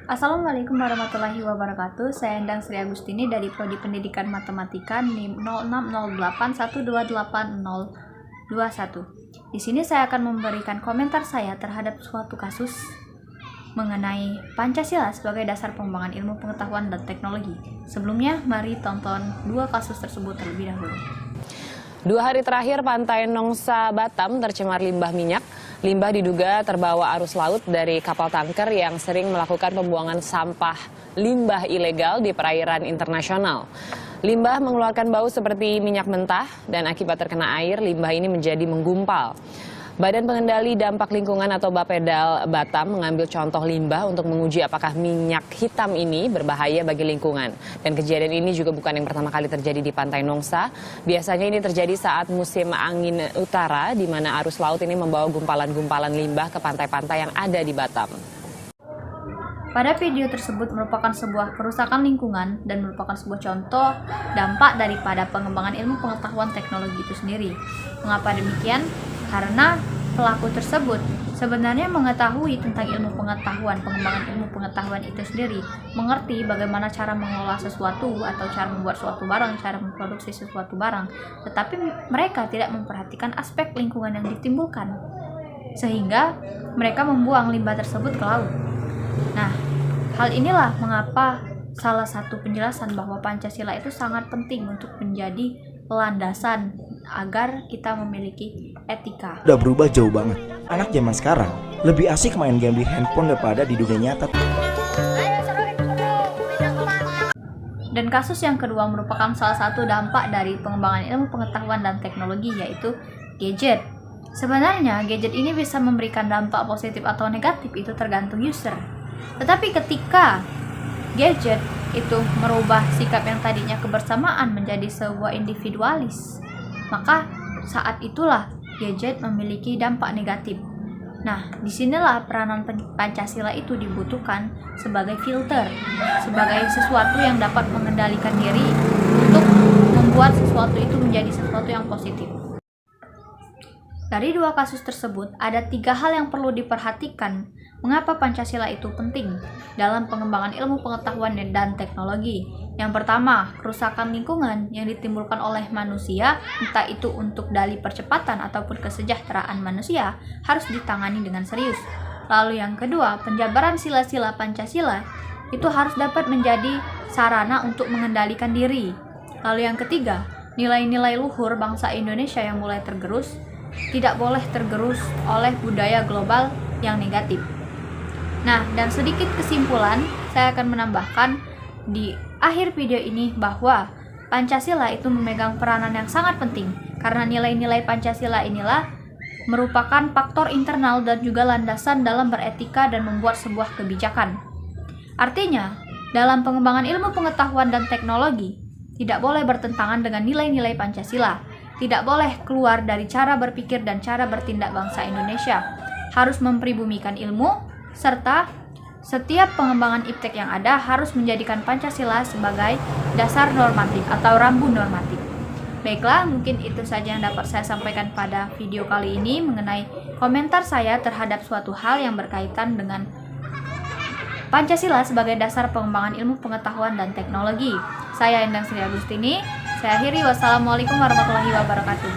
Assalamualaikum warahmatullahi wabarakatuh. Saya Endang Sri Agustini dari Prodi Pendidikan Matematika NIM 0608128021. Di sini saya akan memberikan komentar saya terhadap suatu kasus mengenai Pancasila sebagai dasar pengembangan ilmu pengetahuan dan teknologi. Sebelumnya, mari tonton dua kasus tersebut terlebih dahulu. 2 hari terakhir Pantai Nongsa Batam tercemar limbah minyak. Limbah diduga terbawa arus laut dari kapal tanker yang sering melakukan pembuangan sampah limbah ilegal di perairan internasional. Limbah mengeluarkan bau seperti minyak mentah dan akibat terkena air, limbah ini menjadi menggumpal. Badan Pengendali Dampak Lingkungan atau Bapedal Batam mengambil contoh limbah untuk menguji apakah minyak hitam ini berbahaya bagi lingkungan. Dan kejadian ini juga bukan yang pertama kali terjadi di Pantai Nongsa. Biasanya ini terjadi saat musim angin utara, di mana arus laut ini membawa gumpalan-gumpalan limbah ke pantai-pantai yang ada di Batam. Pada video tersebut merupakan sebuah kerusakan lingkungan dan merupakan sebuah contoh dampak daripada pengembangan ilmu pengetahuan teknologi itu sendiri. Mengapa demikian? Karena pelaku tersebut sebenarnya mengetahui tentang ilmu pengetahuan, pengembangan ilmu pengetahuan itu sendiri, mengerti bagaimana cara mengolah sesuatu atau cara membuat suatu barang, cara memproduksi sesuatu barang, tetapi mereka tidak memperhatikan aspek lingkungan yang ditimbulkan, sehingga mereka membuang limbah tersebut ke laut. Nah, hal inilah mengapa salah satu penjelasan bahwa Pancasila itu sangat penting untuk menjadi landasan agar kita memiliki etika. Udah berubah jauh banget. Anak zaman sekarang lebih asik main game di handphone daripada di dunia nyata. Dan kasus yang kedua merupakan salah satu dampak dari pengembangan ilmu pengetahuan dan teknologi, yaitu gadget. Sebenarnya gadget ini bisa memberikan dampak positif atau negatif, itu tergantung user. Tetapi ketika gadget itu merubah sikap yang tadinya kebersamaan menjadi sebuah individualis, maka saat itulah gadget memiliki dampak negatif. Nah, disinilah peranan Pancasila itu dibutuhkan sebagai filter, sebagai sesuatu yang dapat mengendalikan diri untuk membuat sesuatu itu menjadi sesuatu yang positif. Dari dua kasus tersebut, ada 3 hal yang perlu diperhatikan mengapa Pancasila itu penting dalam pengembangan ilmu pengetahuan dan teknologi. Yang pertama, kerusakan lingkungan yang ditimbulkan oleh manusia, entah itu untuk dalih percepatan ataupun kesejahteraan manusia, harus ditangani dengan serius. Lalu yang kedua, penjabaran sila-sila Pancasila itu harus dapat menjadi sarana untuk mengendalikan diri. Lalu yang ketiga, nilai-nilai luhur bangsa Indonesia yang mulai tergerus tidak boleh tergerus oleh budaya global yang negatif. Nah, dan sedikit kesimpulan, saya akan menambahkan di akhir video ini bahwa Pancasila itu memegang peranan yang sangat penting karena nilai-nilai Pancasila inilah merupakan faktor internal dan juga landasan dalam beretika dan membuat sebuah kebijakan. Artinya, dalam pengembangan ilmu pengetahuan dan teknologi tidak boleh bertentangan dengan nilai-nilai Pancasila. Tidak boleh keluar dari cara berpikir dan cara bertindak bangsa Indonesia. Harus mempribumikan ilmu, serta setiap pengembangan iptek yang ada harus menjadikan Pancasila sebagai dasar normatif atau rambu normatif. Baiklah, mungkin itu saja yang dapat saya sampaikan pada video kali ini mengenai komentar saya terhadap suatu hal yang berkaitan dengan Pancasila sebagai dasar pengembangan ilmu pengetahuan dan teknologi. Saya Endang Sri Agustini. Saya akhiri, wassalamualaikum warahmatullahi wabarakatuh.